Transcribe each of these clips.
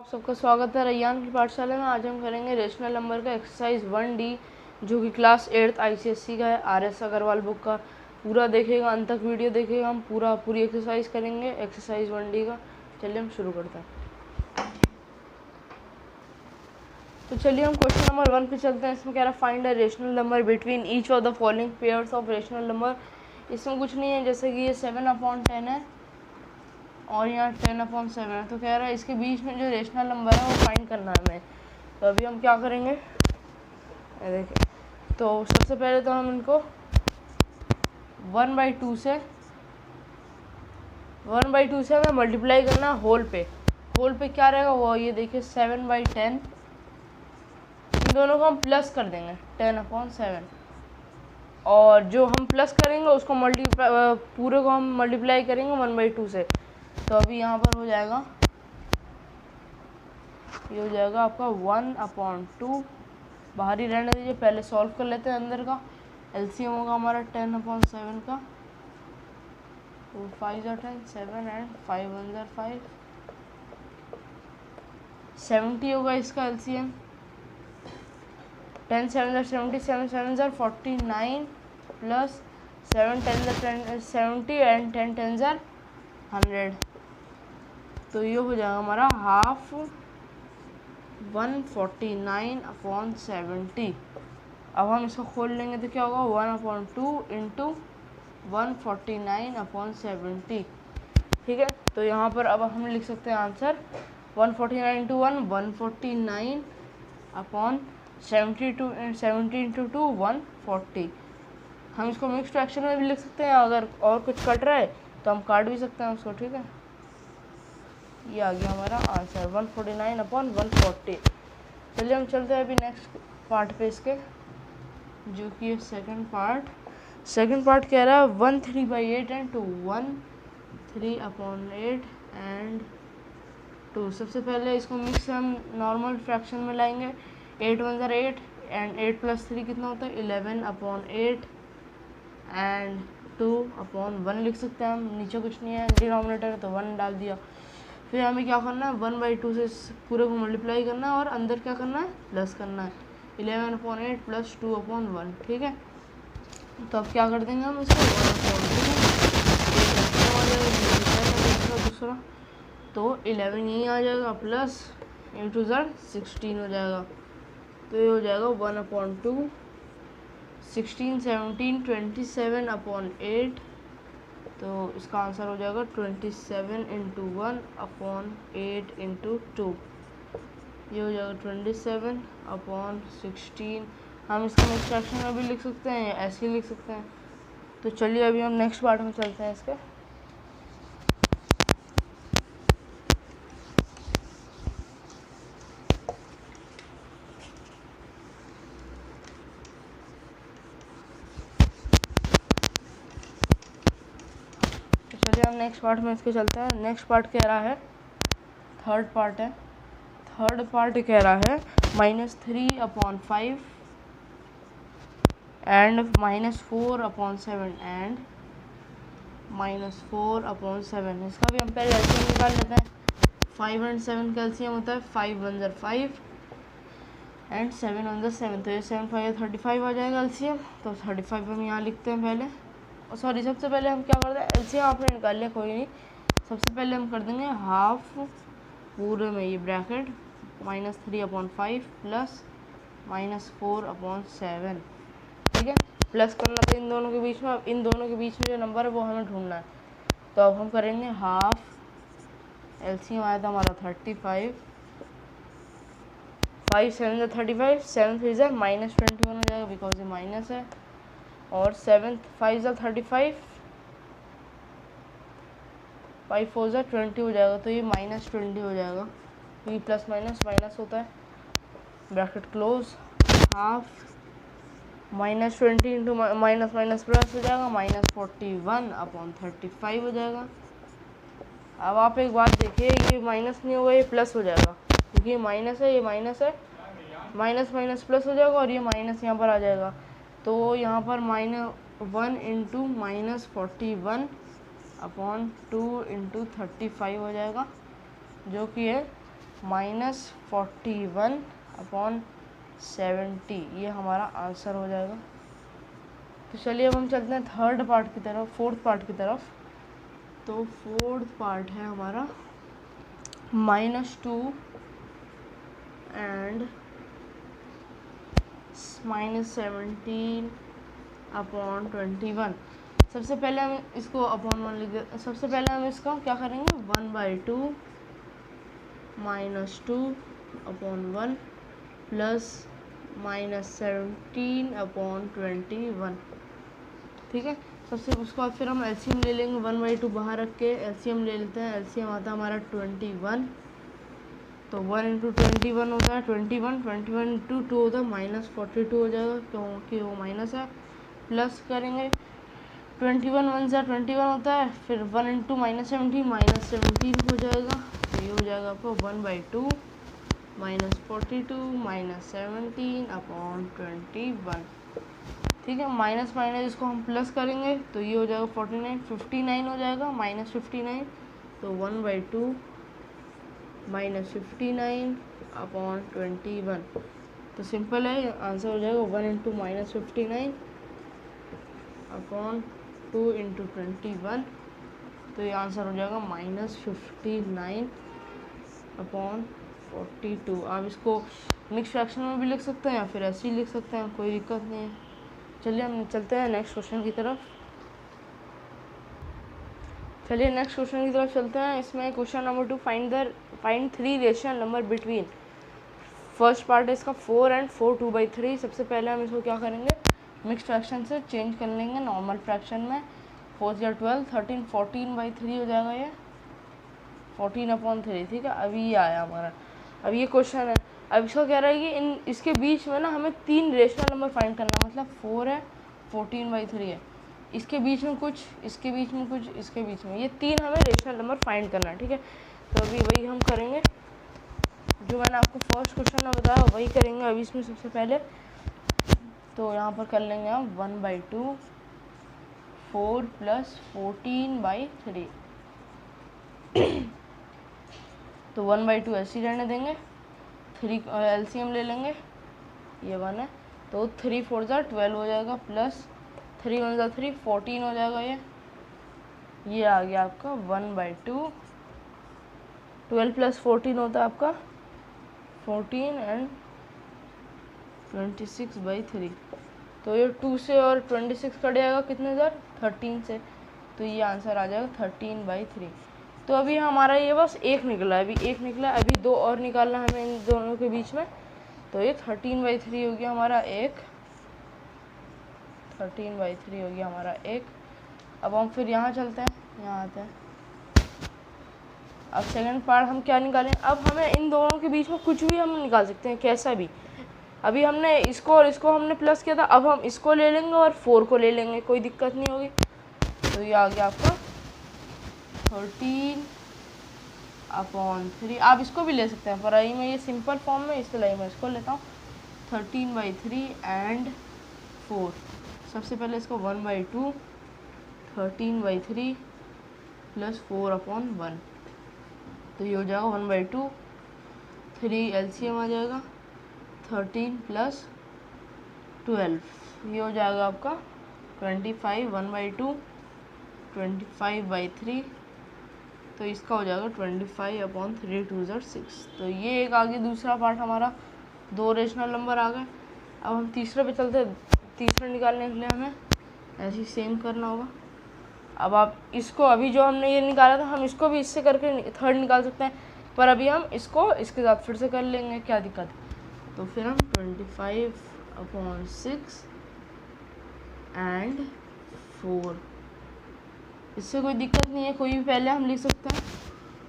सबका स्वागत है रैयान की पाठशाला में। आज हम करेंगे रेशनल नंबर का एक्सरसाइज 1D जो कि क्लास 8th ICSE का है। RS अग्रवाल बुक का पूरा देखेगा, अंत तक वीडियो देखेगा। हम पूरी एक्सरसाइज करेंगे एक्सरसाइज 1D का। चलिए हम शुरू करते हैं। तो चलिए हम क्वेश्चन नंबर 1 पे चलते हैं। इसमें कह रहा है find a rational number between each of the following pairs of rational number. इसमें कुछ नहीं है, जैसे कि ये 7/10 है और यहाँ 10/7 है। तो कह रहा है इसके बीच में जो रेशनल नंबर है वो फाइंड करना है हमें। तो अभी हम क्या करेंगे, देखिए। तो सबसे पहले तो हम इनको 1/2 से हमें मल्टीप्लाई करना है होल पे। होल पे क्या रहेगा वो ये देखिए 7/10। इन दोनों को हम प्लस कर देंगे 10/7 और जो हम प्लस करेंगे उसको पूरे को हम मल्टीप्लाई करेंगे 1/2 से। तो अभी यहाँ पर हो जाएगा, ये हो जाएगा आपका 1/2। बाहर ही रहने दीजिए, पहले सॉल्व कर लेते हैं अंदर का। एलसीएम होगा हमारा 10/7 का। तो 5 are 10, 7 एंड 5 1 are 5, 70 होगा इसका LCM. 10 7 are 70, 7 7 are 49 plus 7 10 are 70 and 10 10 are 100। तो ये हो जाएगा हमारा हाफ 149/70। अब हम इसको खोल लेंगे तो क्या होगा 1/2 इंटू 149/70। ठीक है, तो यहाँ पर अब हम लिख सकते हैं आंसर 149 इंटू 149/70 इंटू 2 140। हम इसको मिक्स फ्रैक्शन में भी लिख सकते हैं, अगर और कुछ कट रहा है तो हम काट भी सकते हैं उसको। ठीक है, ये आ गया हमारा आंसर 149/140। चलिए हम चलते हैं अभी नेक्स्ट पार्ट पे इसके, जो कि है सेकंड पार्ट कह रहा है 1/3/8 एंड 2 1/3/8 एंड 2। सबसे पहले इसको मिक्स हम नॉर्मल फ्रैक्शन में लाएंगे। 8 1 are 8 एंड 8 + 3 कितना होता है 11/8 एंड 2/1 लिख सकते हैं हम। नीचे कुछ नहीं है, डिनोमिनेटर है तो 1 डाल दिया। फिर हमें क्या करना है 1/2 से पूरे को मल्टीप्लाई करना है और अंदर क्या करना है प्लस करना है 11/8 प्लस 2/1। ठीक है, तो अब क्या कर देंगे हम इसको 1/2 दूसरा तो 11 यहीं आ जाएगा प्लस 8 2 16 हो जाएगा। तो ये हो जाएगा 1/2 16 17 27/8। तो इसका आंसर हो जाएगा 27 इंटू 1/8 इंटू 2। ये हो जाएगा 27/16। हम इसको नेक्स्ट फ्रैक्शन में भी लिख सकते हैं या ऐसे ही लिख सकते हैं। तो चलिए अभी हम नेक्स्ट पार्ट में चलते हैं इसके। चलिए हम नेक्स्ट पार्ट में इसके चलते हैं। नेक्स्ट पार्ट कह रहा है थर्ड पार्ट कह रहा है -3/5 एंड -4/7 एंड -4/7। इसका भी हम पहले एलसीएम निकाल लेते हैं। 5 एंड 7 का एलसीएम होता है 5 1 are 5 एंड 7 1 are 7। तो ये 7 5 are 35 आ जाएगा एलसीएम। तो 35 हम यहाँ लिखते हैं पहले। सॉरी, सबसे पहले हम क्या करते हैं, एलसीएम आपने निकाल लिया कोई नहीं। सबसे पहले हम कर देंगे हाफ पूरे में ये ब्रैकेट -3/5 प्लस -4/7। ठीक है, प्लस करना था इन दोनों के बीच में। अब इन दोनों के बीच में जो नंबर है वो हमें ढूंढना है। तो अब हम करेंगे हाफ, एलसीएम आया था हमारा 35, 5 7 are 35, 7 3 are -21 हो जाएगा बिकॉज ये माइनस है। और 7 5 are 35, 5 4 are 20 हो जाएगा। तो ये -20 हो जाएगा, ये प्लस माइनस होता है। Bracket close, half -20 into minus plus हो जाएगा -41/35 हो जाएगा। अब आप एक बात देखिए, ये माइनस नहीं होगा, ये प्लस हो जाएगा क्योंकि ये माइनस है, ये माइनस है, माइनस प्लस हो जाएगा और ये माइनस यहाँ पर आ जाएगा। तो यहाँ पर -1 इंटू -41/2 इंटू 35 हो जाएगा, जो कि है -41 अपॉन 70, ये हमारा आंसर हो जाएगा। तो चलिए अब हम चलते हैं थर्ड पार्ट की तरफ, फोर्थ पार्ट की तरफ। तो फोर्थ पार्ट है हमारा -2 एंड -17 अपॉन 21। सबसे पहले हम इसको अपॉन 1 लिख देते। सबसे पहले हम इसका क्या करेंगे, 1/2 -2 अपॉन 1 प्लस -17 अपॉन 21। ठीक है, सबसे उसके बाद फिर हम एलसीएम ले लेंगे। 1/2 बाहर रख के एलसीएम ले लेते हैं। एलसीएम आता है हमारा 21। तो 1 × 21 होता है 21, 21 × 2 होता है -42 हो जाएगा, क्योंकि वो माइनस है। प्लस करेंगे 21 1 सा 21 होता है, फिर 1 × -17 -17 हो जाएगा। तो ये हो जाएगा आपको 1/2 -42 -17 अपॉन 21। ठीक है, माइनस माइनस इसको हम प्लस करेंगे तो ये हो जाएगा 59 हो जाएगा, -59। तो 1/2 -59 अपॉन 21। तो सिंपल है, आंसर हो जाएगा 1 × -59 अपॉन 2 × 21। तो ये आंसर हो जाएगा -59 अपॉन 42। आप इसको मिक्स फ्रैक्शन में भी लिख सकते हैं या फिर ऐसे ही लिख सकते हैं, कोई दिक्कत नहीं है। चलिए हम चलते हैं नेक्स्ट क्वेश्चन की तरफ। चलते हैं। इसमें question number 2, find 3 rational number between. First part है इसका 4 and 4 2/3। सबसे पहले हम इसको क्या करेंगे, मिक्स फ्रैक्शन से चेंज कर लेंगे नॉर्मल फ्रैक्शन में। 4 या 12, 13 14/3 हो जाएगा, ये 14/3। ठीक है, अभी ये आया हमारा। अब ये क्वेश्चन है, अब इसको कह रहा है कि इसके बीच में ना हमें 3 रेशनल नंबर फाइंड करना। मतलब 4 है, 14/3 है, इसके बीच में कुछ, इसके बीच में कुछ, इसके बीच में, ये 3 हमें रेशनल नंबर फाइंड करना है। ठीक है, तो अभी वही हम करेंगे जो मैंने आपको फर्स्ट क्वेश्चन में बताया, वही करेंगे अभी इसमें। सबसे पहले तो यहाँ पर कर लेंगे हम 1/2 4 + 14/3। तो 1/2 ऐसे ही रहने देंगे, 3 एलसीएम ले लेंगे, ये 1 है। तो 3 4 12 हो जाएगा, प्लस 3 1 3 14 हो जाएगा। ये आ गया आपका 1/2। 12 + 14 होता है आपका 14 एंड 26/3। तो ये 2 से और 26 कट जाएगा कितने सर, 13 से। तो ये आंसर आ जाएगा 13/3। तो अभी हमारा ये बस एक निकला है, अभी एक निकला है, अभी 2 और निकालना है हमें इन दोनों के बीच में। तो ये 13/3 हो गया हमारा एक, 13/3 हो गया हमारा एक। अब हम फिर यहाँ चलते हैं, यहाँ आते हैं। अब सेकंड पार्ट हम क्या निकालें, अब हमें इन दोनों के बीच में कुछ भी हम निकाल सकते हैं, कैसा भी। अभी हमने इसको और इसको हमने प्लस किया था, अब हम इसको ले लेंगे और 4 को ले लेंगे, कोई दिक्कत नहीं होगी। तो ये आ गया आपका 13/3। आप इसको भी ले सकते हैं, पर आई में ये सिंपल फॉर्म में, इसलिए मैं इसको लेता हूँ 13/3 एंड 4। सबसे पहले इसको 1/2 13/3 प्लस 4/1। तो ये हो जाएगा 1/2, 3 एलसीएम आ जाएगा, 13 + 12, ये हो जाएगा आपका 25। 1/2 25/3, तो इसका हो जाएगा 25/3 2 = 6। तो ये एक आगे दूसरा पार्ट हमारा, 2 रेशनल नंबर आ गए। अब हम तीसरे पे चलते हैं। तीसरा निकालने के लिए हमें ऐसे ही सेम करना होगा। अब आप इसको, अभी जो हमने ये निकाला था, हम इसको भी इससे करके थर्ड निकाल सकते हैं, पर अभी हम इसको इसके साथ फिर से कर लेंगे, क्या दिक्कत है। तो फिर हम 25/6 एंड 4, इससे कोई दिक्कत नहीं है, कोई भी पहले हम लिख सकते हैं।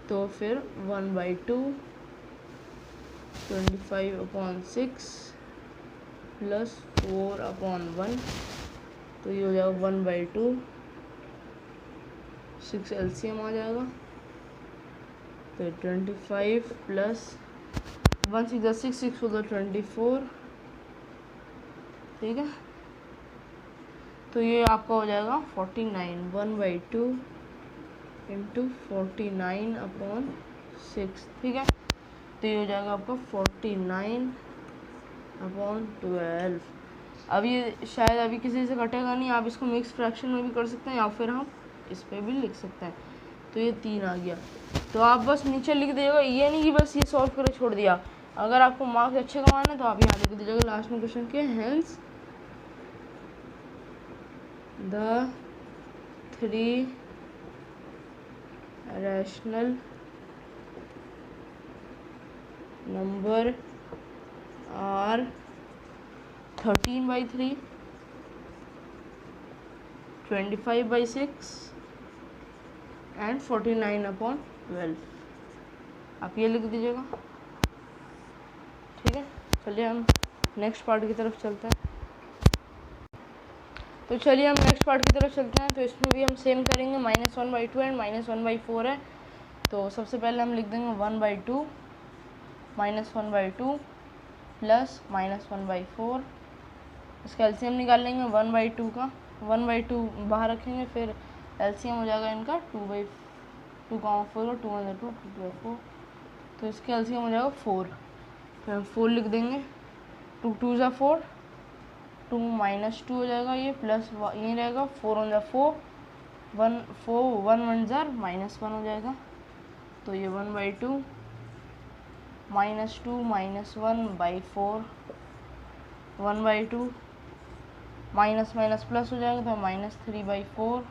तो फिर 1/2 25/6 प्लस 4/1। तो ये हो जाएगा 1/2, 6 एलसीएम आ जाएगा। तो 25 + 1 6 6 6 होगा 24। ठीक है, तो ये आपका हो जाएगा 49। 1/2 × 49/6। ठीक है, तो ये हो जाएगा आपका 49/12। अब ये शायद अभी किसी से कटेगा नहीं, आप इसको मिक्स फ्रैक्शन में भी कर सकते हैं या फिर हम इस पर भी लिख सकते हैं। तो ये 3 आ गया। तो आप बस नीचे लिख दीजिएगा, ये नहीं कि बस ये सॉल्व करके छोड़ दिया। अगर आपको मार्क्स अच्छे कमाने हैं तो आप यहाँ लिख दीजिएगा लास्ट में क्वेश्चन के, hence the 3 rational number are 13/3, 25/6 and 49/12। आप ये लिख दीजिएगा, ठीक है। चलिए हम नेक्स्ट पार्ट की तरफ चलते हैं। तो चलिए हम नेक्स्ट पार्ट की तरफ चलते हैं। तो इसमें भी हम सेम करेंगे, -1/2 एंड -1/4 है। तो सबसे पहले हम लिख देंगे 1/2 -1/2 प्लस -1/4। इसका एलसीएम निकाल लेंगे 1/2 का, 1/2 बाहर रखेंगे, फिर एलसीएम हो जाएगा इनका 2/4 का, 2 1 2 2/4। तो इसका एलसीएम हो जाएगा 4। फिर हम 4 लिख देंगे, 2 2 ज़ा 4, 2 -2 हो जाएगा ये, प्लस ये रहेगा 4 1 ज़ा 4, 1 4 1 1 ज़ा -1 हो जाएगा। तो ये 1/2 -2 -1/4, 1/2 माइनस माइनस प्लस हो जाएगा तो -3/4,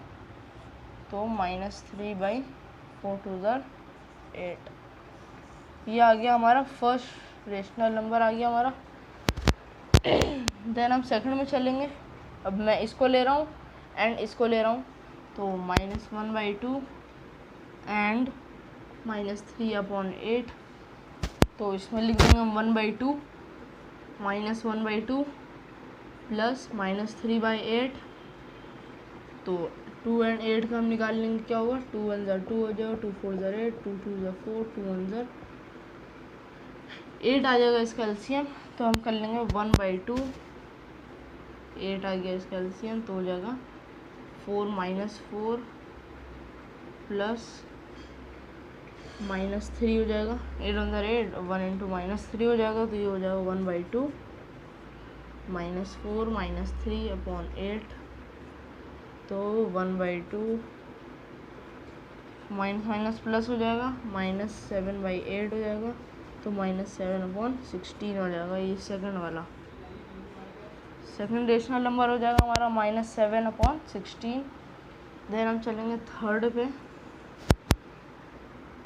तो -3/4 2 ज़ा 8। ये आ गया हमारा फर्स्ट रेशनल नंबर आ गया हमारा। देन हम सेकंड में चलेंगे। अब मैं इसको ले रहा हूँ एंड इसको ले रहा हूँ, तो -1/2 एंड -3/8। तो इसमें लिख देंगे हम 1/2 -1/2 प्लस -3/8। तो 2 एंड 8 का हम निकाल लेंगे, क्या होगा 2 1 ज़ा 2 हो जाएगा, 2 4 ज़ा 8, 2 2 ज़ा 4, 2 1 ज़ा 8 आ जाएगा इसका एलसीएम। तो हम कर लेंगे 1/2, 8 आ गया इसका एलसीएम, तो हो जाएगा 4 -4 प्लस -3 हो जाएगा, 8 1 ज़ा 8, 1 इंटू -3 हो जाएगा। तो ये हो जाएगा 1/2 -4 -3/8। तो 1/2 माइनस माइनस प्लस हो जाएगा, -7/8 हो जाएगा। तो -7/16 हो जाएगा। ये सेकंड वाला सेकंड रेशनल नंबर हो जाएगा हमारा -7/16। देन हम चलेंगे थर्ड पे।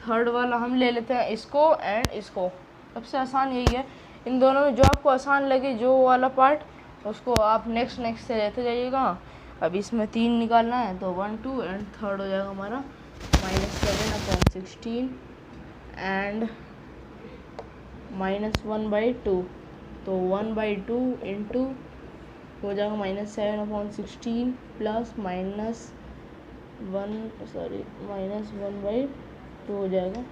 थर्ड वाला हम ले लेते हैं इसको एंड इसको। सबसे आसान यही है, इन दोनों में जो आपको आसान लगे जो वाला पार्ट उसको आप नेक्स्ट से लेते जाइएगा। अब इसमें 3 निकालना है, तो 1 2 एंड थर्ड हो जाएगा हमारा -7/16 एंड -1/2। तो 1/2 इंटू हो जाएगा -7/16 प्लस -1/2 हो जाएगा।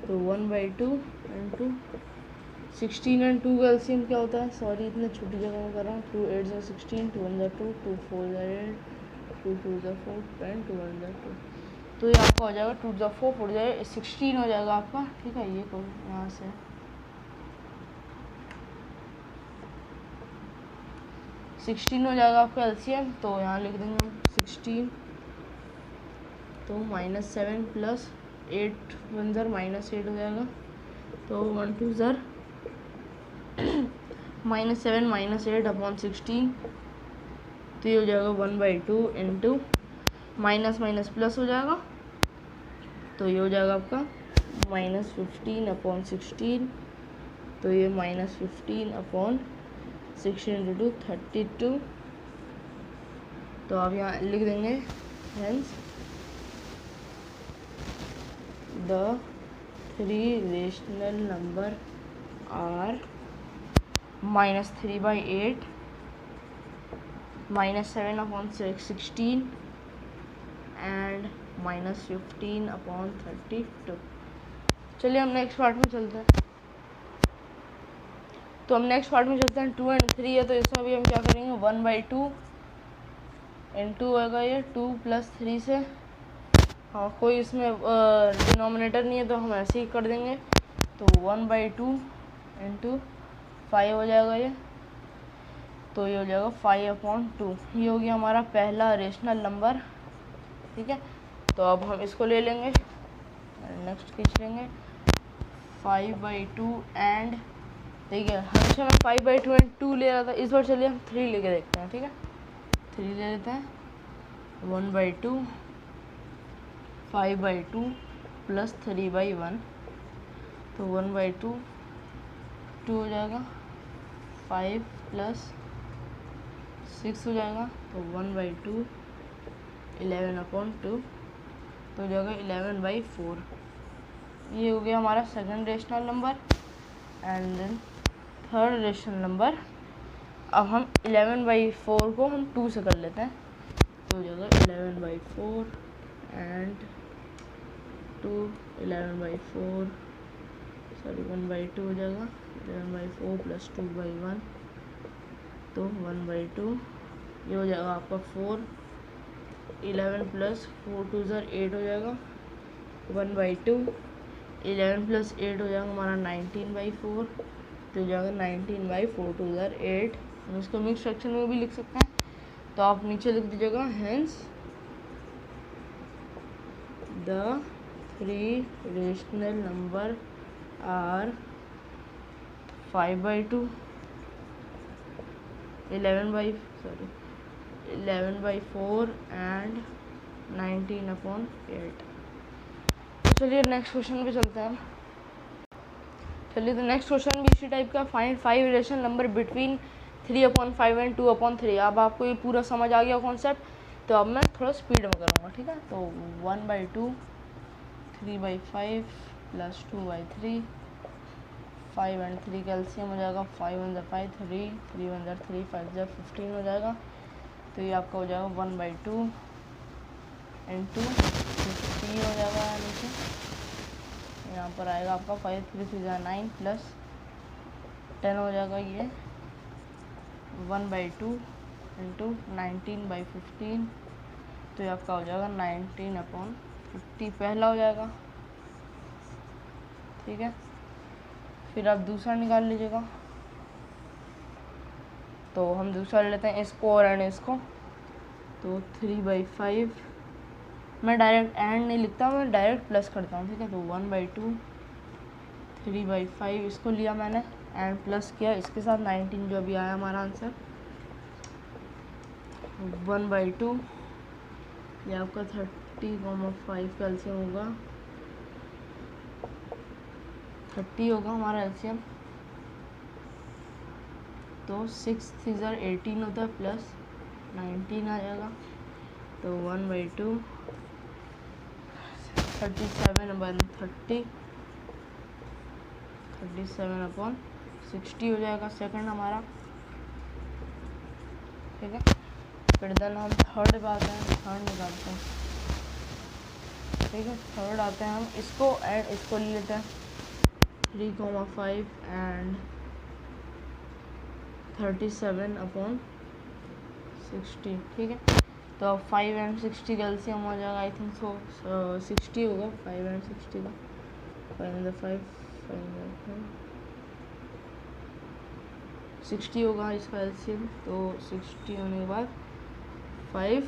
तो 1/2 इंटू 16 एंड 2 का एलसीएम क्या होता है, सॉरी इतने छोटी जगह में कर रहा हूँ, 2 8 ज़ा 16, 2 1 ज़ा 2, 2 4 ज़ा 8, 2 2 ज़ा 4 एंड 2 1 ज़ा 2। तो ये आपका हो जाएगा 2 ज़ा 4 हो जाएगा 16 हो जाएगा आपका, ठीक है। ये को यहाँ से 16 हो जाएगा आपका एलसीएम। तो यहाँ लिख देंगे हम 16। तो -7 प्लस 8 1 ज़र -8 हो जाएगा। तो 1 2 ज़र -7 -8/16। तो ये हो जाएगा 1/2 इंटू माइनस माइनस प्लस हो जाएगा। तो ये हो जाएगा आपका -15/16। तो ये -15/16 इंटू 32। तो आप यहाँ लिख देंगे hence the 3 rational number are -3/8 -7/16 and -15/32। चलिए हम नेक्स्ट पार्ट में चलते हैं। तो हम नेक्स्ट पार्ट में चलते हैं। 2 एंड 3 है, तो इसमें भी हम क्या करेंगे 1/2 इंटू होगा ये 2 + 3 से। हाँ, कोई इसमें डिनोमिनेटर नहीं है तो हम ऐसे ही कर देंगे। तो 1/2 इंटू 5 हो जाएगा ये, तो ये हो जाएगा 5/2। ये हो गया हमारा पहला रेशनल नंबर, ठीक है। तो अब हम इसको ले लेंगे, नेक्स्ट खींच लेंगे 5/2 एंड, देखिए हमेशा मैं 5/2 एंड 2 ले रहा था, इस बार चलिए हम 3 लेके देखते हैं, ठीक है। 3 ले लेते हैं, 1/2 5/2 प्लस 3/1, तो 1/2 2 हो जाएगा, 5 प्लस 6 हो जाएगा, तो 1/2 11/2, तो हो जाएगा 11/4। ये हो गया हमारा second rational number. And then third rational number, अब हम 11/4 को हम 2 से कर लेते हैं, तो हो जाएगा 11/4 एंड 2 11/4 सॉरी 1/2 हो जाएगा, 11/4 प्लस 2/1, तो 1/2, ये हो जाएगा आपका 4, 11 प्लस 4 2 8 हो जाएगा, 1/2, 11 प्लस 8 हो जाएगा हमारा 19/4, तो हो जाएगा 19/4 2 8। हम इसको मिक्स फ्रैक्शन में भी लिख सकते हैं, तो आप नीचे लिख दीजिएगा, hence the 3 rational number are 5/2 11/4 and 19/8। चलिए नेक्स्ट क्वेश्चन पे चलते हैं। चलिए तो नेक्स्ट क्वेश्चन भी इसी टाइप का, find 5 rational number between 3/5 and 2/3। अब आपको ये पूरा समझ आ गया कॉन्सेप्ट, तो अब मैं थोड़ा स्पीड में करूँगा, ठीक है। तो 1/2 3/5 प्लस 2/3, 5 एंड 3 का एलसीएम हो जाएगा, 5 1 5 3 3 1 3 5 15 हो जाएगा, तो ये आपका हो जाएगा 1/2 इंटू 15 हो जाएगा, नीचे यहाँ पर आएगा आपका 5 3 3 9 प्लस 10 हो जाएगा, ये 1/2 इंटू 19/15, तो ये आपका हो जाएगा 19/50 पहला हो जाएगा, ठीक है। फिर आप दूसरा निकाल लीजिएगा, तो हम दूसरा ले लेते हैं इसको और एंड इसको, तो 3/5, मैं डायरेक्ट एंड नहीं लिखता, मैं डायरेक्ट प्लस करता हूँ, ठीक है। तो 1/2 3/5 इसको लिया मैंने एंड प्लस किया इसके साथ 19 जो अभी आया हमारा आंसर, 1/2, ये आपका 30,5 का एलसीएम होगा, 30 होगा हमारा एलसीएम, तो 6 3 18 होता है प्लस 19 आ जाएगा, तो 1/2 37/30 37/60 हो जाएगा सेकंड हमारा, ठीक है। फिर देन हम थर्ड पे आते हैं, थर्ड निकालते हैं, ठीक है। थर्ड आते हैं हम इसको एंड इसको ले लेते हैं, 3,5 एंड 37/60, ठीक है। तो अब 5 एंड 60 का एलसीएम हो जाएगा, आई थिंक सो 60 होगा, 5 एंड 60 का 5 5 60 होगा इसका एलसीएम, तो 60 होने के बाद 5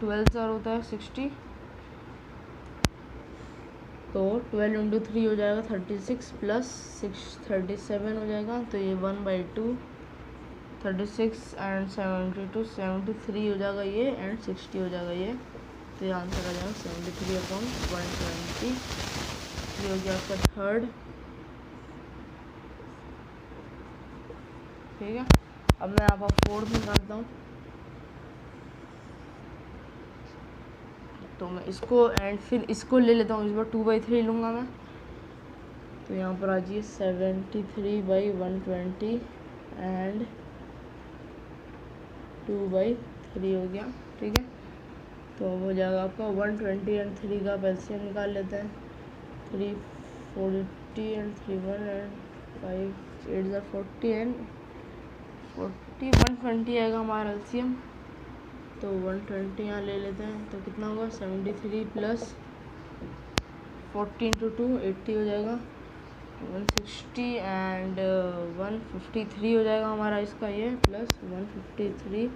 12 होता है 60, तो 12 इंटू 3 हो जाएगा 36 प्लस 6 37 हो जाएगा, तो ये 1/2 36 एंड 72 73 हो जाएगा ये एंड 60 हो जाएगा ये, तो ये आंसर आ जाएगा 73/120। ये हो गया आपका थर्ड, ठीक है। अब मैं यहाँ पर फोर्थ निकालता हूँ, तो मैं इसको एंड फिर इसको ले लेता हूँ, इस बार 2/3 लूँगा मैं, तो यहाँ पर आ जाइए 73/120 एंड 2/3 हो गया, ठीक है। तो हो जाएगा आपका 120 एंड 3 का एलसीएम निकाल लेते हैं, 340 एंड 3 1 एंड 5 8 40 एंड 40 120 आएगा हमारा एलसीएम, तो 120 यहाँ ले लेते हैं, तो कितना होगा 73 प्लस 40 इंटू 2 80 हो जाएगा, 160 एंड 153 हो जाएगा हमारा इसका ये, प्लस 153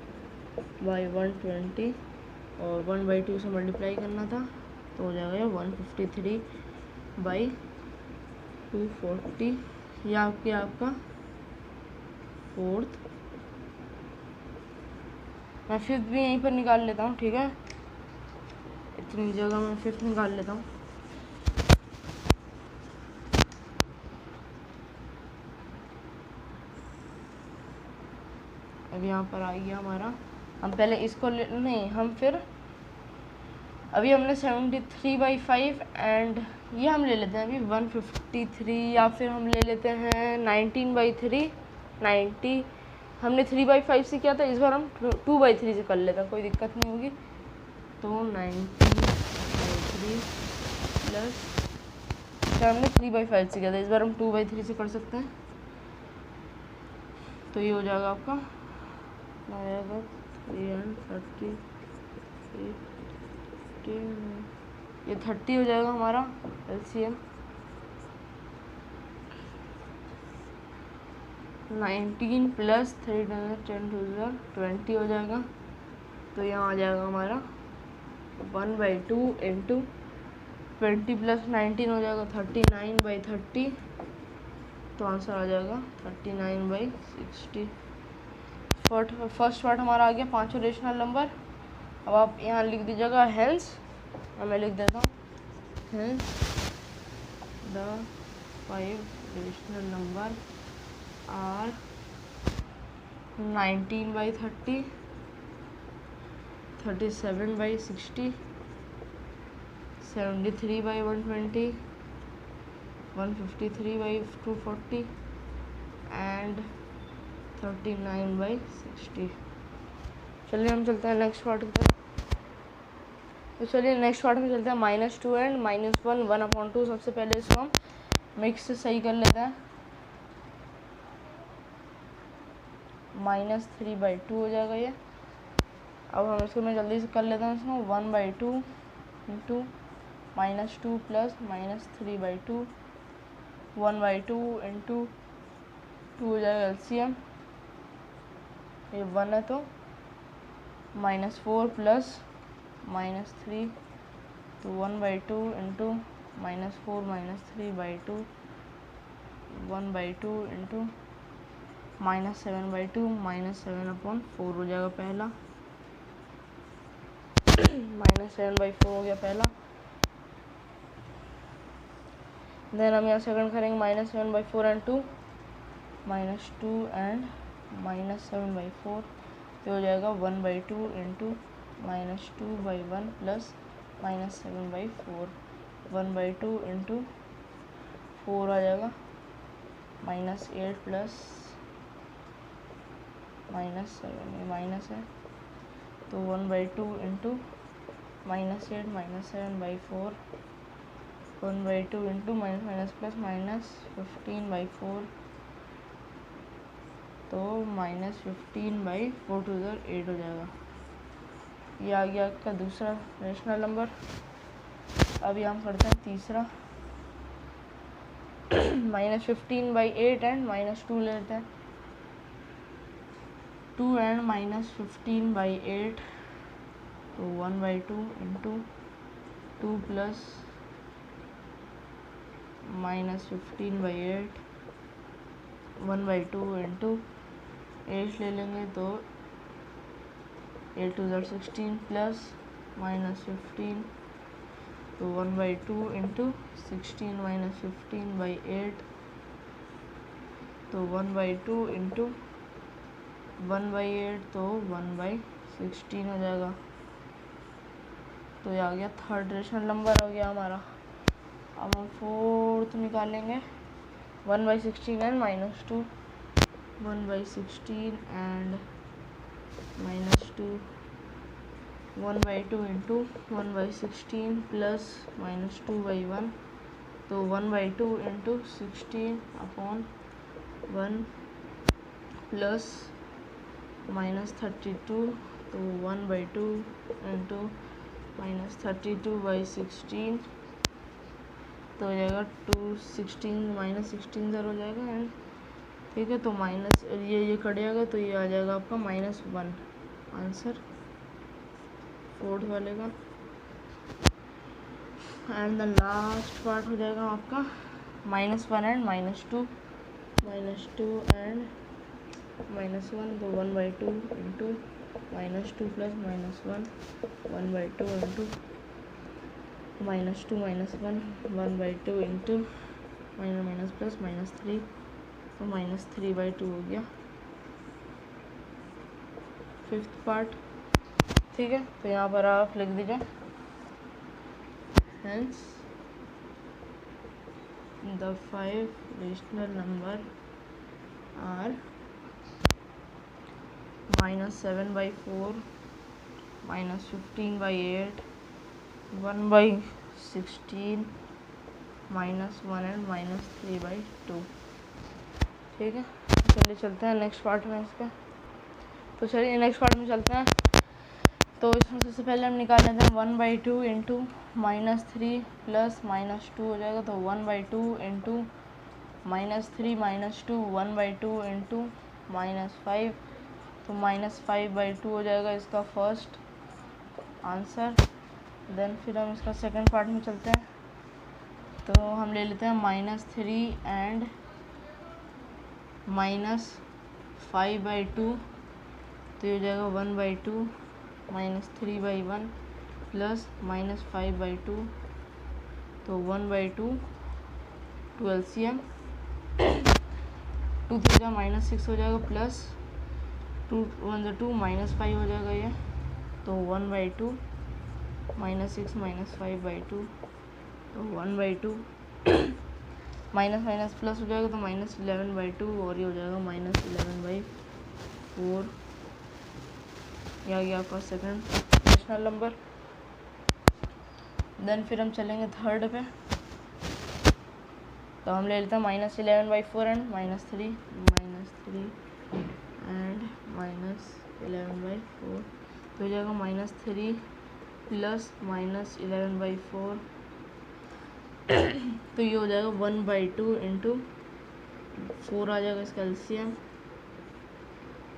बाई 120 और 1/2 से मल्टीप्लाई करना था तो हो जाएगा ये 153 बाई 240। यह आपका फोर्थ। मैं फिफ्थ भी यहीं पर निकाल लेता हूँ, ठीक है, इतनी जगह मैं फिफ्थ निकाल लेता हूँ। अब यहाँ पर आ गया हमारा, हम पहले इसको नहीं, हम फिर अभी हमने 73/5 एंड ये हम ले लेते हैं अभी 153, या फिर हम ले लेते हैं 19/3 90। हमने 3/5 से किया था, इस बार हम 2/3 से कर लेते हैं, कोई दिक्कत नहीं होगी। तो 19/3 प्लस, हमने 3/5 से किया था, इस बार हम 2/3 से कर सकते हैं। तो ये हो जाएगा आपका, आएगा 330, ये 30 हो जाएगा हमारा LCM। 19 प्लस 3 10 20 हो जाएगा। तो यहाँ आ जाएगा हमारा 1/2 इंटू 20 प्लस 19 हो जाएगा 39/30। तो आंसर आ जाएगा 39/60। फर्स्ट पार्ट हमारा आ गया, 5 रेशनल नंबर। अब आप यहाँ लिख दीजिएगा हेंस, मैं लिख देता हूँ, hence the 5 rational number are 19/30, 37/60, 73/120, 153/240 and 39/60। चलिए हम चलते हैं नेक्स्ट पार्ट की तरफ। तो चलिए नेक्स्ट पार्ट में चलते हैं, -2 एंड -1 1/2। सबसे पहले इसको हम मिक्स सही कर लेते हैं। -3/2 हो जाएगा ये। अब हम इसको मैं जल्दी से कर लेता हूँ, इसको 1/2 इंटू -2 प्लस -3/2, 1/2 इंटू 2 हो जाएगा LCM, ये 1 है तो -4 प्लस -3, तो 1/2 इंटू -4 -3/2, 1/2 इंटू -7/2 -7/4 हो जाएगा पहला, -7/4 हो गया पहला। देन हम यहाँ सेकंड करेंगे -7/4 एंड 2, -2 एंड -7/4, तो हो जाएगा 1/2 इंटू -2/1 प्लस -7/4, 1/2 इंटू 4 आ जाएगा -8 प्लस -7, ये माइनस है, तो 1/2 इंटू -8 -7/4, 1/2 इंटू माइनस प्लस -15/4, तो -15/4 टू 8 हो जाएगा। ये आ गया आपका दूसरा रेशनल नंबर। अभी हम करते हैं तीसरा, -15/8 एंड -2 लेते हैं। 2 एंड -15/8, तो 1/2 इंटू 2 प्लस -15/8, 1/2 इंटू 8 ले लेंगे तो 8 2 16 प्लस -15, तो 1/2 इंटू 16 -15/8, तो 1/2 इंटू 1/8, तो 1/16 हो जाएगा। तो ये आ गया थर्ड रेशनल नंबर हो गया हमारा। अब हम फोर्थ निकालेंगे, 1/16 एंड -2, 1/16 एंड -2, 1/2 इंटू 1/16 प्लस -2/1, तो 1/2 इंटू 16/1 प्लस -32, तो 1/2 इंटू -32/16, तो हो जाएगा 216 माइनस 16 ज़र हो जाएगा एंड ठीक है। तो माइनस ये कट जाएगा तो ये आ जाएगा आपका -1 आंसर फोर्थ वाले का। एंड द लास्ट पार्ट हो जाएगा आपका -1 एंड -2 एंड -1 तो 1/2 into -2 plus -1 1/2 into -2 -1 1/2 into minus plus -3 तो -3/2 हो गया फिफ्थ पार्ट। ठीक है, तो यहाँ पर आप लिख दीजिए hence the 5 rational number are -7/4 -15/8 1/16 -1 and -3/2। ठीक है, चलिए चलते हैं नेक्स्ट पार्ट में इसका। तो चलिए नेक्स्ट पार्ट में चलते हैं। तो इसमें सबसे पहले हम निकाल लेते हैं 1/2 इंटू -3 प्लस -2 हो जाएगा। तो 1/2 इंटू -3 -2 1/2 इंटू -5 तो -5/2 हो जाएगा इसका फर्स्ट आंसर। देन फिर हम इसका सेकंड पार्ट में चलते हैं। तो हम ले लेते हैं -3 एंड -5/2 तो ये हो जाएगा 1/2 -3/1 प्लस -5/2 तो 1/2 टू LCM 2 3 जा -6 हो जाएगा प्लस 2 1 2 -5 हो जाएगा ये। तो 1/2 -6 -5/2 तो 1/2 माइनस प्लस हो जाएगा तो -11/2 और ये हो जाएगा -11/4। यह आ गया आपका सेकंड रेशनल नंबर। देन फिर हम चलेंगे थर्ड पे। तो हम ले लेते हैं -11/4 एंड -3 एंड -11/4 तो हो जाएगा -3 प्लस -11/4 तो ये हो जाएगा 1/2 इंटू 4 आ जाएगा इसका LCM।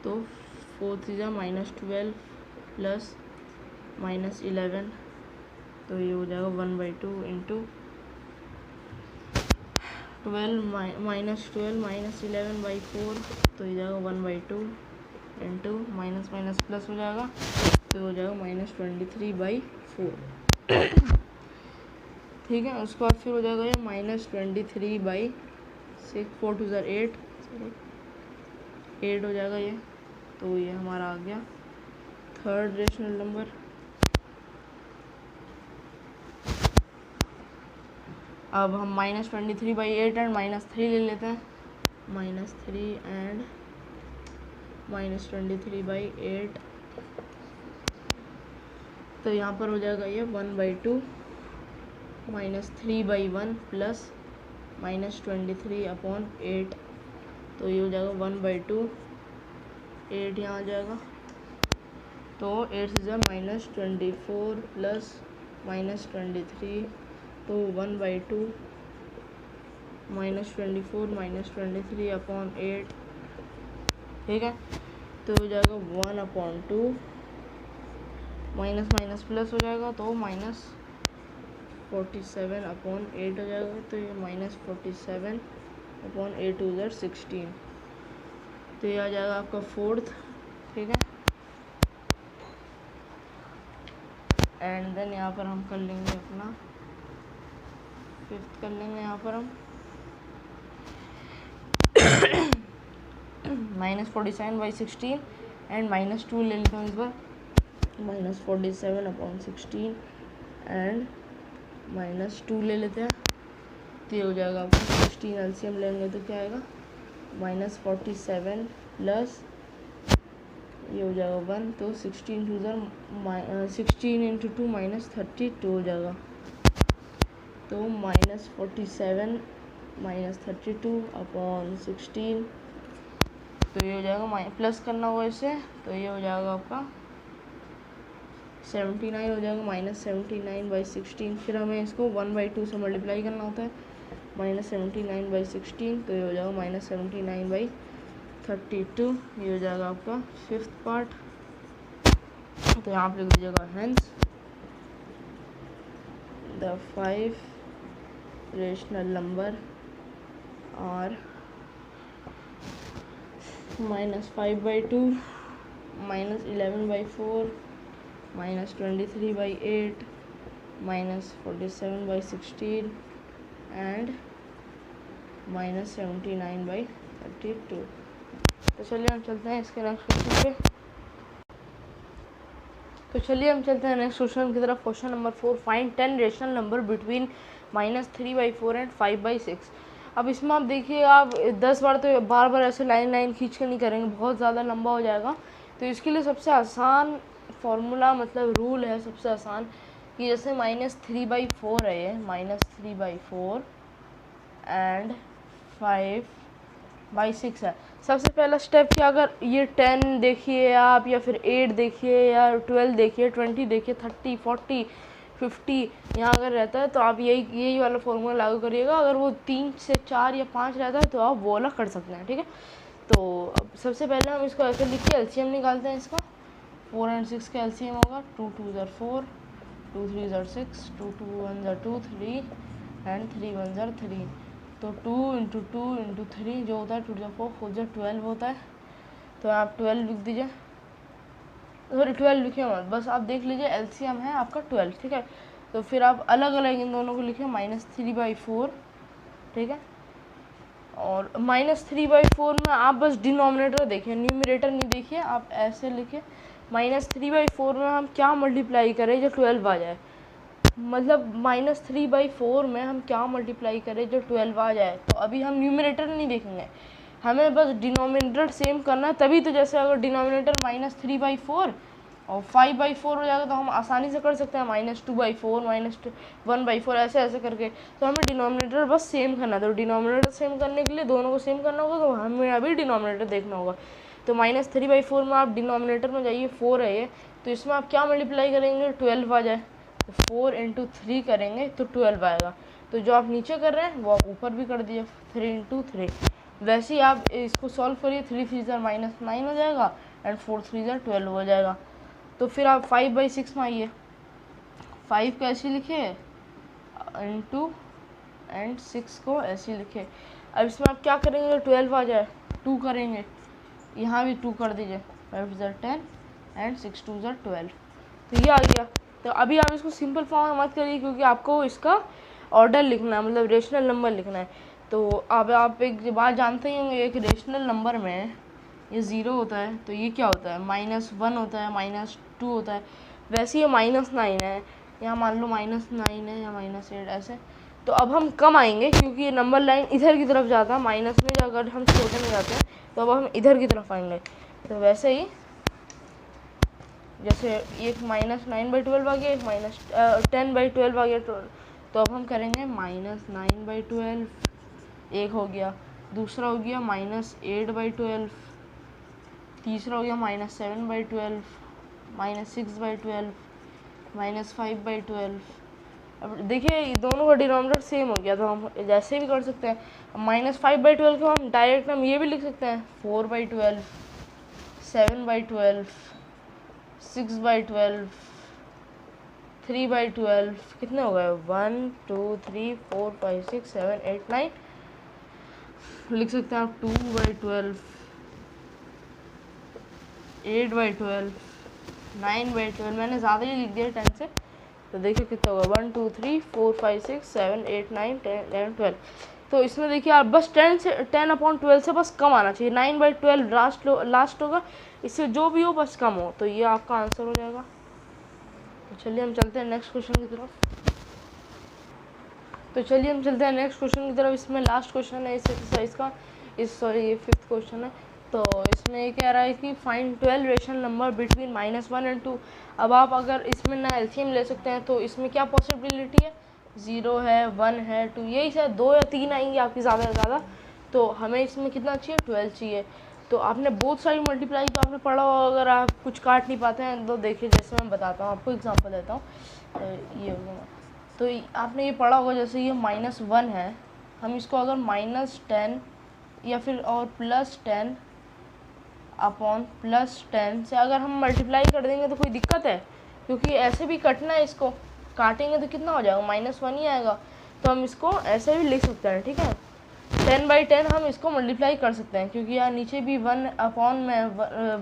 तो 4 3 जा -12 प्लस -11 तो ये हो जाएगा 1/2 इंटू 12 -11/4 तो ये जाएगा 1/2 इंटू माइनस प्लस हो जाएगा तो हो जाएगा -23/4। ठीक है, उसके बाद फिर हो जाएगा ये -23/6 4 2 8 8 हो जाएगा ये। तो ये हमारा आ गया थर्ड रेशनल नंबर। अब हम -23/8 एंड -3 ले लेते हैं। -3 एंड -23/8 तो यहाँ पर हो जाएगा ये 1/2 -3/1 प्लस -23/8 तो ये हो जाएगा 1/2 8 यहाँ आ जाएगा। तो 8 से -24 प्लस -23 तो 1/2 -24 -23/8। ठीक है, तो हो जाएगा 1/2 माइनस प्लस हो जाएगा तो -47/8 हो जाएगा। तो ये -47/8 2 16 तो ये आ जाएगा आपका फोर्थ। ठीक है, एंड देन यहाँ पर हम कर लेंगे अपना फिफ्थ कर लेंगे। यहाँ पर हम -47/16 एंड -2 ले लेते हैं इस बार। -47/16 एंड -2 ले लेते हैं तो ये हो जाएगा आपको 16 LCM लेंगे तो क्या आएगा -47 प्लस ये हो जाएगा 1 तो 16 2 16 इंटू 2 -32 हो जाएगा। तो -47 -32/16 तो ये हो जाएगा प्लस करना होगा इससे तो ये हो जाएगा आपका 79 हो जाएगा -79/16। फिर हमें इसको 1/2 से मल्टीप्लाई करना होता है, -79/16, तो ये हो जाएगा -79/32। ये हो जाएगा आपका 5th पार्ट। तो यहाँ पे लिख दीजिएगा hence the 5 rational number are -5/2, -11/4, -23/8, -47/16 and -79/32। तो चलिए हम चलते हैं इसके नेक्स्ट क्वेश्चन पे। तो चलिए हम चलते हैं नेक्स्ट क्वेश्चन की तरफ। Question number 4, find 10 rational number between -3/4 and 5/6। अब इसमें आप देखिए, आप 10 बार तो बार बार ऐसे लाइन खींच कर नहीं करेंगे, बहुत ज़्यादा लंबा हो जाएगा। तो इसके लिए सबसे आसान फॉर्मूला मतलब रूल है सबसे आसान, कि जैसे -3/4 है, ये -3/4 एंड 5/6 है। सबसे पहला स्टेप कि अगर ये 10 देखिए आप, या फिर 8 देखिए, या 12 देखिए, 20 देखिए, 30, 40, 50 यहाँ अगर रहता है तो आप यही वाला फॉर्मूला लागू करिएगा। अगर वो 3 से 4 या 5 रहता है तो आप वो वाला कर सकते हैं, ठीक है। तो सबसे पहले हम इसको ऐसे लिख के एलसीएम निकालते हैं इसका। 4 और 6 का एलसीएम होगा 2 2 ज़र 4, 2 3 ज़र 6, 2 2 1 ज़र 2 3 एंड 3 1 ज़र 3। तो 2 × 2 × 3 जो होता है 2 × 4 4 × 12 होता है। तो आप 12 लिख दीजिए, सॉरी 12 लिखिए मत, बस आप देख लीजिए एलसीएम है आपका 12, ठीक है। तो फिर आप अलग अलग इन दोनों को लिखिए, -3/4, ठीक है। और -3/4 में आप बस डिनोमिनेटर देखिए, न्यूमरेटर नहीं देखिए, आप ऐसे लिखिए। -3/4 में हम क्या मल्टीप्लाई करें जो 12 आ जाए, मतलब -3/4 में हम क्या मल्टीप्लाई करें जो 12 आ जाए। तो अभी हम न्यूमरेटर नहीं देखेंगे, हमें बस डिनोमिनेटर सेम करना है। तभी तो जैसे अगर डिनोमिनेटर -3/4 और 5/4 हो जाएगा तो हम आसानी से कर सकते हैं -2/4, -1/4 ऐसे ऐसे करके। तो हमें डिनोमिनेटर बस सेम करना है। तो डिनोमिनेटर सेम करने के लिए दोनों को सेम करना होगा, तो हमें अभी डिनोमिनेटर देखना होगा। तो -3/4 में आप डिनोमिनेटर में जाइए, 4 है ये, तो इसमें आप क्या मल्टीप्लाई करेंगे 12 आ जाए। तो 4 × 3 करेंगे तो 12 आएगा। तो जो आप नीचे कर रहे हैं वो आप ऊपर भी कर दीजिए, 3 × 3। वैसे ही आप इसको सॉल्व करिए, 3 3 ज़र -9 हो जाएगा एंड 4 3 ज़र 12 हो जाएगा। तो फिर आप 5/6 में आइए, 5 को ऐसे लिखिए इंटू एंड 6 को ऐसे लिखिए। अब इसमें आप क्या करेंगे 12 आ जाए, 2 करेंगे, यहाँ भी 2 कर दीजिए, 5 ज़र 10 एंड 6 2 ज़र 12। तो ये आ गया। तो अभी आप इसको सिंपल फॉर्म में मत करिए, क्योंकि आपको इसका ऑर्डर लिखना है, मतलब रेशनल नंबर लिखना है। तो अब आप एक बात जानते ही होंगे, एक रेशनल नंबर में ये 0 होता है, तो ये क्या होता है -1 होता है, -2 होता है। वैसे ये -9 है, यहाँ मान लो -9 है या -8 ऐसे। तो अब हम कम आएंगे, क्योंकि ये नंबर लाइन इधर की तरफ जाता है, माइनस में अगर हम छोटे में जाते हैं तो अब हम इधर की तरफ आएंगे। तो वैसे ही जैसे एक -9/12 आ गया, एक -10/12 आ गया। तो अब हम करेंगे -9/12, एक हो गया, दूसरा हो गया -8/12, तीसरा हो गया -7/12, -6/12, -5/12। अब देखिए दोनों का डिनोमिनेटर सेम हो गया, तो हम जैसे भी कर सकते हैं। -5/12 को हम डायरेक्ट हम ये भी लिख सकते हैं 4/12, 7/12, 6/12, 3/12। कितने हो गए 1 2 3 4 5 6 7 8 9। लिख सकते हैं आप 2/12, 8/12, 9/12। मैंने ज़्यादा ही लिख दिया 10 से। तो देखिए कितना होगा 1 2 3 4 5 6 7 8 9 10 11 12। तो इसमें देखिए आप बस 10/12 से बस कम आना चाहिए, 9/12 लास्ट होगा, इससे जो भी हो बस कम हो। तो ये आपका आंसर हो जाएगा। तो चलिए हम चलते हैं नेक्स्ट क्वेश्चन की तरफ। इसमें लास्ट क्वेश्चन है इस एक्सरसाइज का, ये 5th क्वेश्चन है। तो इसमें ये कह रहा है कि find 12 rational number between -1 and 2। अब आप अगर इसमें ना एलसीएम ले सकते हैं, तो इसमें क्या पॉसिबिलिटी है, 0 है, 1 है, 2, यही शायद 2 या 3 आएंगी आपकी ज़्यादा से ज़्यादा। तो हमें इसमें कितना चाहिए 12 चाहिए। तो आपने बोथ साइड मल्टीप्लाई तो आपने पढ़ा होगा। अगर आप कुछ काट नहीं पाते हैं तो देखिए, जैसे मैं बताता हूँ आपको, एग्जांपल देता हूँ। ये तो आपने ये पढ़ा होगा, जैसे ये -1 है, हम इसको अगर -10 या फिर और +10 अपॉन +10 से अगर हम मल्टीप्लाई कर देंगे तो कोई दिक्कत है? क्योंकि ऐसे भी कटना है, इसको काटेंगे तो कितना हो जाएगा, -1 ही आएगा। तो हम इसको ऐसे भी लिख सकते हैं, ठीक है। 10/10 हम इसको मल्टीप्लाई कर सकते हैं, क्योंकि यहाँ नीचे भी 1 अपॉन में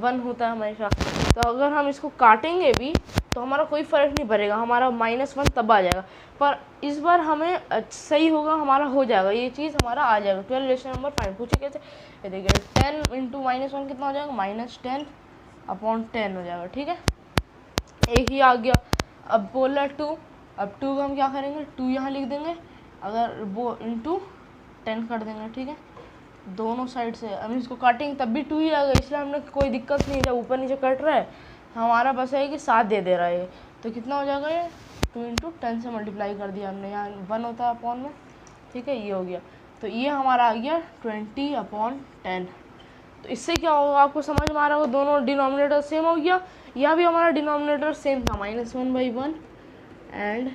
1 होता है हमेशा। तो अगर हम इसको काटेंगे भी तो हमारा कोई फ़र्क नहीं पड़ेगा, हमारा -1 तब आ जाएगा। पर इस बार हमें सही होगा, हमारा हो जाएगा, ये चीज़ हमारा आ जाएगा। 12 रेशनल नंबर फाइंड पूछे कैसे, ये देखिए 10 × -1 कितना हो जाएगा, -10 अपॉन 10 हो जाएगा, ठीक है। एक ही आ गया। अब बोला 2, अब 2 का हम क्या करेंगे, 2 यहाँ लिख देंगे, अगर वो × 10 कर देंगे, ठीक है। दोनों साइड से हम इसको काटेंगे तब भी 2 ही आएगा, इसलिए हमने कोई दिक्कत नहीं, जब ऊपर नीचे कट रहा है हमारा बस है कि 7 दे दे रहा है। तो कितना हो जाएगा, ये 2 × 10 से मल्टीप्लाई कर दिया हमने, यहाँ 1 होता है अपॉन में, ठीक है, ये हो गया। तो ये हमारा आ गया 20/10। तो इससे क्या होगा, आपको समझ में आ रहा होगा, दोनों डिनोमिनेटर सेम हो गया। यहाँ भी हमारा डिनोमिनेटर सेम था, -1/1 एंड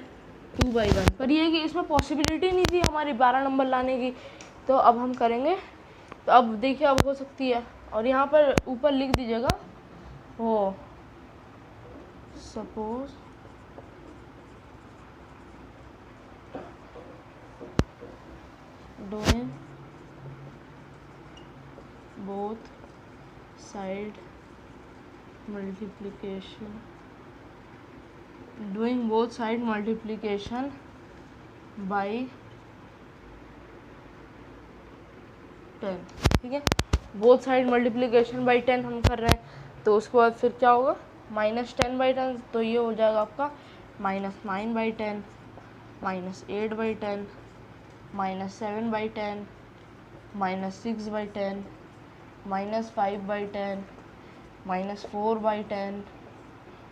2/1, पर ये कि इसमें पॉसिबिलिटी नहीं थी हमारी 12 नंबर लाने की। तो अब हम करेंगे, तो अब देखिए अब हो सकती है। और यहाँ पर ऊपर लिख दीजिएगा, वो suppose doing both side multiplication, doing both side multiplication by 10, ठीक है। बोथ साइड मल्टीप्लिकेशन बाई 10 हम कर रहे हैं, तो उसके बाद फिर क्या होगा, -10/10, तो ये हो जाएगा आपका -9/10, -8/10, -7/10, -6/10, -5/10, -4/10,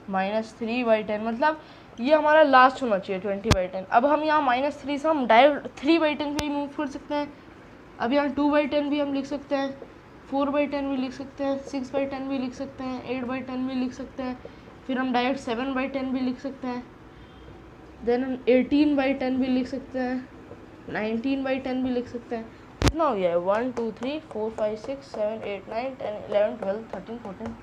-3/10। मतलब ये हमारा लास्ट होना चाहिए 20/10। अब हम यहाँ -3 से हम डायरेक्ट 3/10 पे ही मूव कर सकते हैं। अब यहाँ 2/10 भी हम लिख सकते हैं, 4/10 भी लिख सकते हैं, 6/10 भी लिख सकते हैं, 8/10 भी लिख सकते हैं, फिर हम डायरेक्ट 7/10 भी लिख सकते हैं, देन हम 18/10 भी लिख सकते हैं, 19/10 भी लिख सकते हैं। कितना हो गया है, 1 2 3 4 5 6 7 8 9 10 11 12 13 14,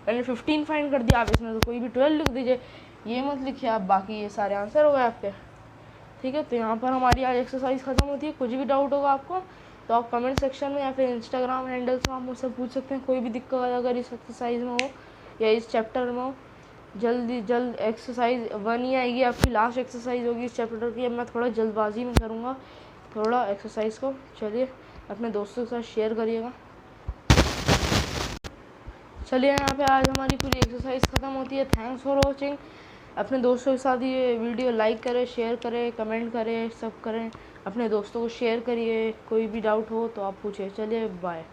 मैंने 15 फाइंड कर दिया। आप इसमें तो कोई भी 12 लिख दीजिए, ये मत लिखिए आप, बाकी ये सारे आंसर हो गए आपके, ठीक है। तो यहाँ पर हमारी आज एक्सरसाइज खत्म होती है। कुछ भी डाउट होगा आपको तो आप कमेंट सेक्शन में या फिर इंस्टाग्राम हैंडल्स में आप मुझसे पूछ सकते हैं। कोई भी दिक्कत अगर इस एक्सरसाइज में हो या इस चैप्टर में हो, जल्द एक्सरसाइज 1 ही आएगी, आपकी लास्ट एक्सरसाइज होगी इस चैप्टर की। अब मैं थोड़ा जल्दबाजी में करूँगा थोड़ा एक्सरसाइज को। चलिए अपने दोस्तों के साथ शेयर करिएगा। चलिए यहाँ पे आज हमारी पूरी एक्सरसाइज ख़त्म होती है। Thanks for watching. अपने दोस्तों के साथ ये वीडियो लाइक करें, शेयर करें, कमेंट करें, सब करें, अपने दोस्तों को शेयर करिए। कोई भी डाउट हो तो आप पूछिए। चलिए बाय।